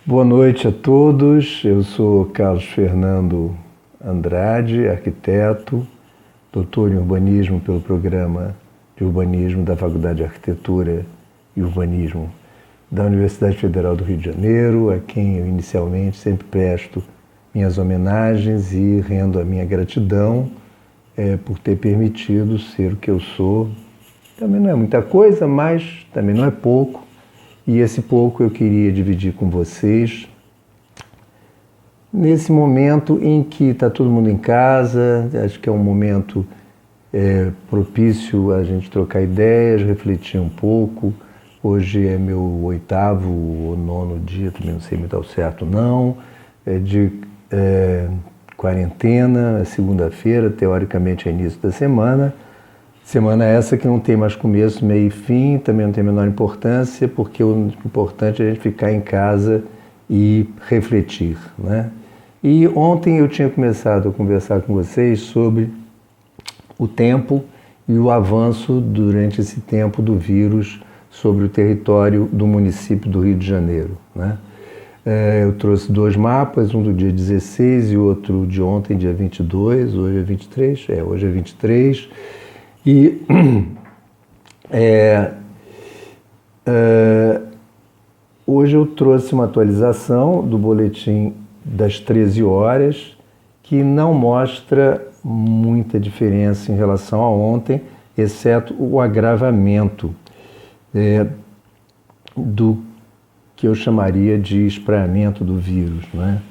Boa noite a todos. Eu sou Carlos Fernando Andrade, arquiteto, doutor em urbanismo pelo programa de urbanismo da Faculdade de Arquitetura e Urbanismo da Universidade Federal do Rio de Janeiro, a quem eu inicialmente sempre presto minhas homenagens e rendo a minha gratidão por ter permitido ser o que eu sou. Também não é muita coisa, mas também não é pouco. E esse pouco eu queria dividir com vocês nesse momento em que está todo mundo em casa. Acho que é um momento propício a gente trocar ideias, refletir um pouco. Hoje é meu 8º ou 9º dia, também não sei muito ao certo não, de quarentena. É segunda-feira, teoricamente é início da semana. Semana essa que não tem mais começo, meio e fim, também não tem a menor importância, porque o importante é a gente ficar em casa e refletir, né? E ontem eu tinha começado a conversar com vocês sobre o tempo e o avanço durante esse tempo do vírus sobre o território do município do Rio de Janeiro, né? Eu trouxe 2 mapas, um do dia 16 e outro de ontem, dia 22, hoje é 23, hoje é 23. E hoje eu trouxe uma atualização do boletim das 13 horas que não mostra muita diferença em relação a ontem, exceto o agravamento do que eu chamaria de espraiamento do vírus, né?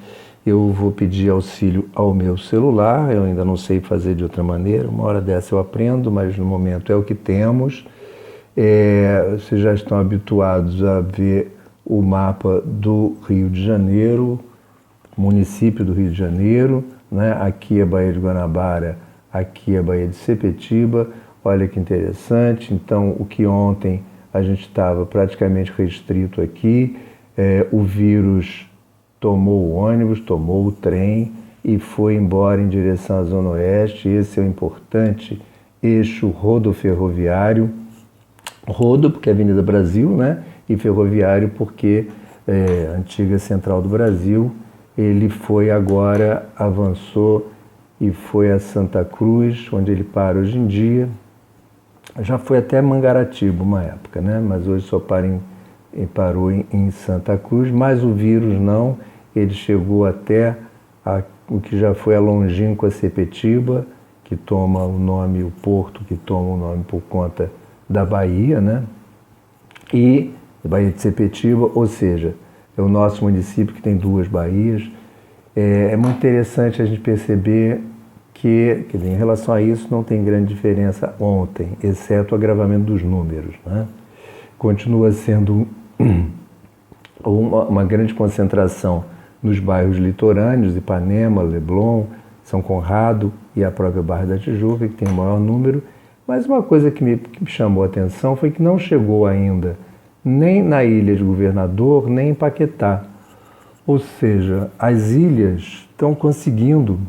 Eu vou pedir auxílio ao meu celular, eu ainda não sei fazer de outra maneira, uma hora dessa eu aprendo, mas no momento é o que temos. Vocês já estão habituados a ver o mapa do Rio de Janeiro, município do Rio de Janeiro, né? Aqui é Baía de Guanabara, aqui é Baía de Sepetiba. Olha que interessante. Então, o que ontem a gente estava praticamente restrito aqui, o vírus tomou o ônibus, tomou o trem e foi embora em direção à Zona Oeste. Esse é o importante eixo rodoferroviário. Rodo porque é Avenida Brasil, né? E ferroviário porque a antiga Central do Brasil. Ele foi agora, avançou e foi a Santa Cruz, onde ele para hoje em dia. Já foi até Mangaratiba uma época, né? Mas hoje só parou em Santa Cruz, mas o vírus não. Ele chegou até o que já foi a longínqua Sepetiba, que toma o nome, o porto que toma o nome por conta da Bahia, né? E Baía de Sepetiba, ou seja, é o nosso município que tem 2 baías. É muito interessante a gente perceber que em relação a isso não tem grande diferença ontem, exceto o agravamento dos números, né? Continua sendo uma grande concentração nos bairros litorâneos, Ipanema, Leblon, São Conrado e a própria Barra da Tijuca, que tem o maior número. Mas uma coisa que me chamou a atenção foi que não chegou ainda nem na Ilha de Governador, nem em Paquetá. Ou seja, as ilhas estão conseguindo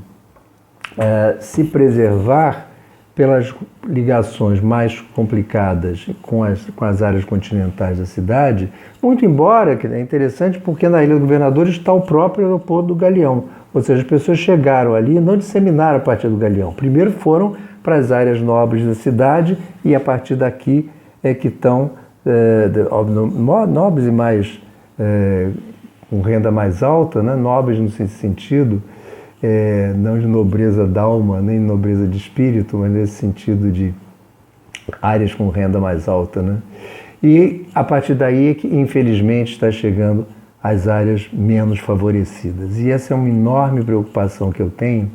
se preservar pelas ligações mais complicadas com as áreas continentais da cidade, muito embora, que é interessante, porque na Ilha do Governador está o próprio aeroporto do Galeão. Ou seja, as pessoas chegaram ali e não disseminaram a partir do Galeão. Primeiro foram para as áreas nobres da cidade e a partir daqui é que estão nobres e mais com renda mais alta, né? Nobres no sentido não de nobreza d'alma, nem de nobreza de espírito, mas nesse sentido de áreas com renda mais alta, né? E a partir daí é que, infelizmente, está chegando às áreas menos favorecidas. E essa é uma enorme preocupação que eu tenho,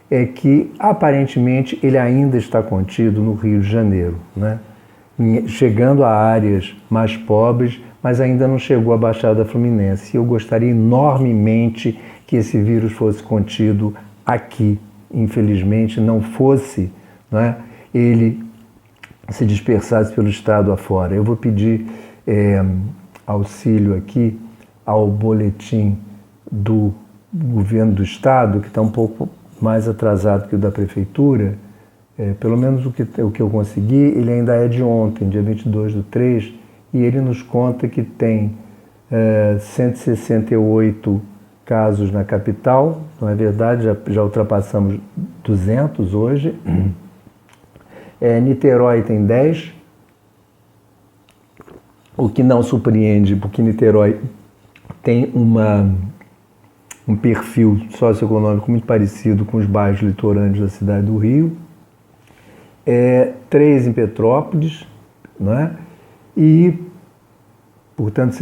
é que, aparentemente, ele ainda está contido no Rio de Janeiro, né? Chegando a áreas mais pobres, mas ainda não chegou à Baixada Fluminense. E eu gostaria enormemente que esse vírus fosse contido aqui. Infelizmente, não fosse, né, ele se dispersasse pelo estado afora. Eu vou pedir auxílio aqui ao boletim do governo do estado, que está um pouco mais atrasado que o da prefeitura. Pelo menos o que eu consegui, ele ainda é de ontem, dia 22/3, e ele nos conta que tem 168 casos na capital, não é verdade? Já ultrapassamos 200 hoje. Niterói tem 10, o que não surpreende, porque Niterói tem um perfil socioeconômico muito parecido com os bairros litorâneos da cidade do Rio. 3 em Petrópolis, não é? E, portanto,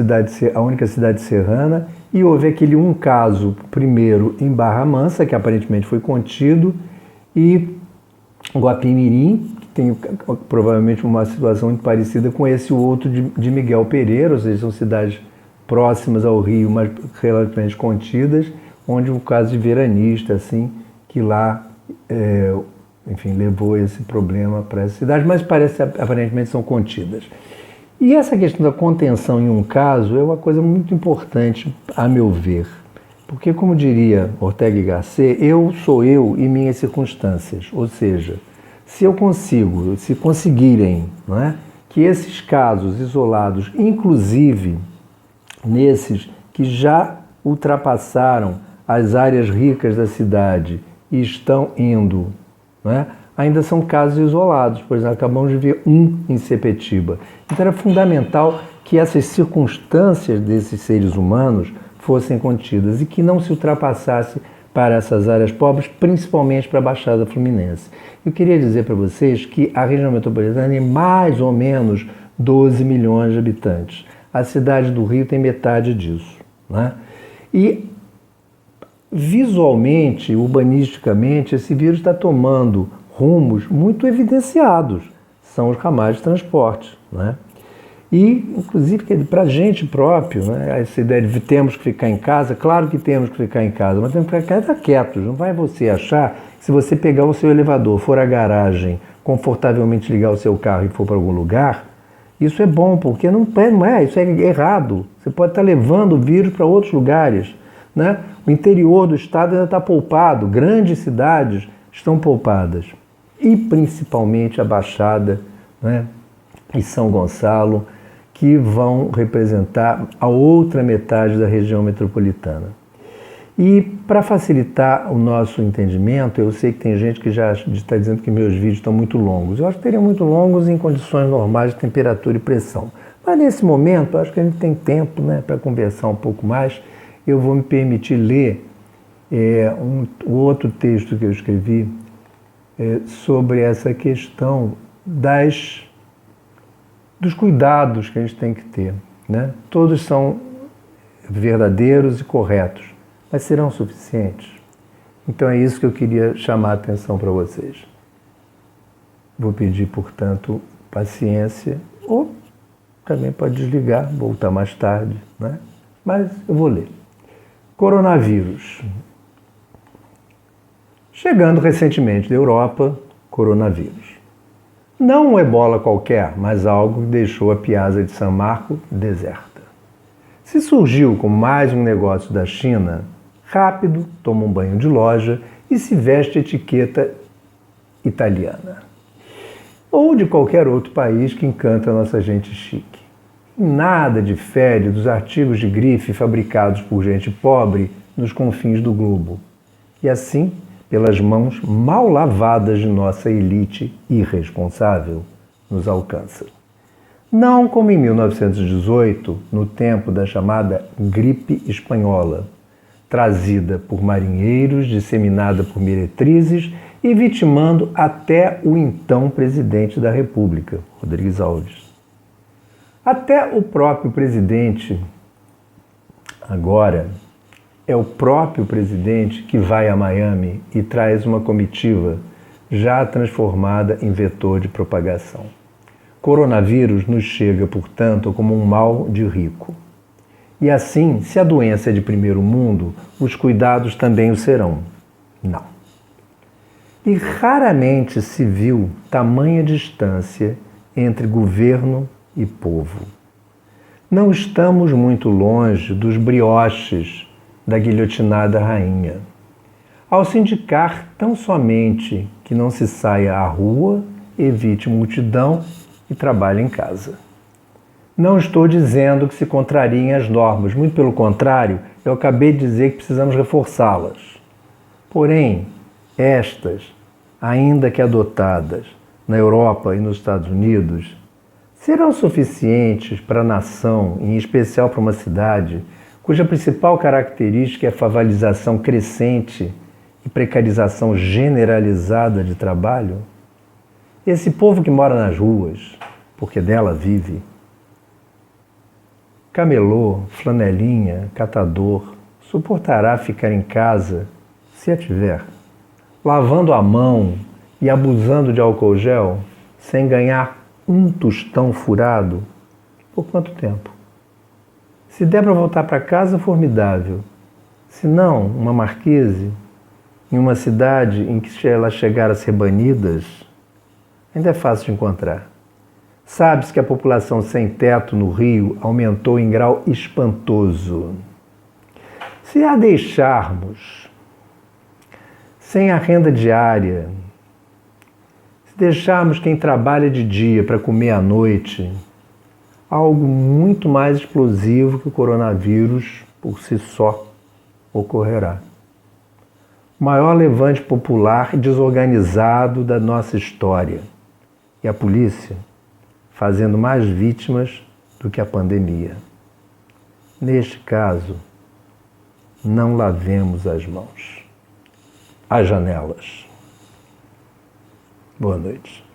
a única cidade serrana. E houve aquele um caso, primeiro em Barra Mansa, que aparentemente foi contido, e Guapimirim, que tem provavelmente uma situação muito parecida com esse outro de Miguel Pereira, ou seja, são cidades próximas ao Rio, mas relativamente contidas, onde o caso de veranista, assim, que lá, enfim, levou esse problema para essa cidade, mas aparentemente são contidas. E essa questão da contenção em um caso é uma coisa muito importante, a meu ver, porque, como diria Ortega y Gasset, eu sou eu e minhas circunstâncias, ou seja, se conseguirem, não é, que esses casos isolados, inclusive nesses que já ultrapassaram as áreas ricas da cidade e estão indo, não é, ainda são casos isolados, por exemplo, acabamos de ver um em Sepetiba. Então era fundamental que essas circunstâncias desses seres humanos fossem contidas e que não se ultrapassasse para essas áreas pobres, principalmente para a Baixada Fluminense. Eu queria dizer para vocês que a região metropolitana tem mais ou menos 12 milhões de habitantes. A cidade do Rio tem metade disso, né? E visualmente, urbanisticamente, esse vírus está tomando rumos muito evidenciados, são os ramais de transporte, né? E, inclusive, para a gente próprio, né, essa ideia de temos que ficar em casa, claro que temos que ficar em casa, mas temos que ficar quietos. Não vai você achar que se você pegar o seu elevador, for à garagem, confortavelmente ligar o seu carro e for para algum lugar, isso é bom, porque não é, isso é errado. Você pode estar levando o vírus para outros lugares, né? O interior do estado ainda está poupado, grandes cidades estão poupadas. E principalmente a Baixada, né, e São Gonçalo, que vão representar a outra metade da região metropolitana. E para facilitar o nosso entendimento, eu sei que tem gente que já está dizendo que meus vídeos estão muito longos. Eu acho que teriam muito longos em condições normais de temperatura e pressão. Mas nesse momento, eu acho que a gente tem tempo, né, para conversar um pouco mais. Eu vou me permitir ler um outro texto que eu escrevi sobre essa questão dos cuidados que a gente tem que ter, né? Todos são verdadeiros e corretos, mas serão suficientes? Então é isso que eu queria chamar a atenção para vocês. Vou pedir, portanto, paciência, ou também pode desligar, voltar mais tarde, né? Mas eu vou ler. Coronavírus. Chegando recentemente da Europa, coronavírus. Não um ebola qualquer, mas algo que deixou a Piazza de San Marco deserta. Se surgiu como mais um negócio da China, rápido, toma um banho de loja e se veste etiqueta italiana. Ou de qualquer outro país que encanta a nossa gente chique. Nada difere dos artigos de grife fabricados por gente pobre nos confins do globo. E assim, pelas mãos mal lavadas de nossa elite irresponsável, nos alcança. Não como em 1918, no tempo da chamada gripe espanhola, trazida por marinheiros, disseminada por meretrizes e vitimando até o então presidente da República, Rodrigues Alves. Até o próprio presidente, agora, é o próprio presidente que vai a Miami e traz uma comitiva já transformada em vetor de propagação. Coronavírus nos chega, portanto, como um mal de rico. E assim, se a doença é de primeiro mundo, os cuidados também o serão. Não. E raramente se viu tamanha distância entre governo e povo. Não estamos muito longe dos brioches da guilhotinada rainha, ao se indicar tão somente que não se saia à rua, evite multidão e trabalhe em casa. Não estou dizendo que se contrariem as normas, muito pelo contrário, eu acabei de dizer que precisamos reforçá-las. Porém, estas, ainda que adotadas na Europa e nos Estados Unidos, serão suficientes para a nação, em especial para uma cidade, cuja principal característica é a favelização crescente e precarização generalizada de trabalho? Esse povo que mora nas ruas, porque dela vive, camelô, flanelinha, catador, suportará ficar em casa, se a tiver, lavando a mão e abusando de álcool gel, sem ganhar um tostão furado? Por quanto tempo? Se der para voltar para casa, formidável. Se não, uma marquise, em uma cidade em que elas chegaram a ser banidas, ainda é fácil de encontrar. Sabe-se que a população sem teto no Rio aumentou em grau espantoso. Se a deixarmos sem a renda diária, se deixarmos quem trabalha de dia para comer à noite, algo muito mais explosivo que o coronavírus por si só ocorrerá. O maior levante popular desorganizado da nossa história. E a polícia fazendo mais vítimas do que a pandemia. Neste caso, não lavemos as mãos. As janelas. Boa noite.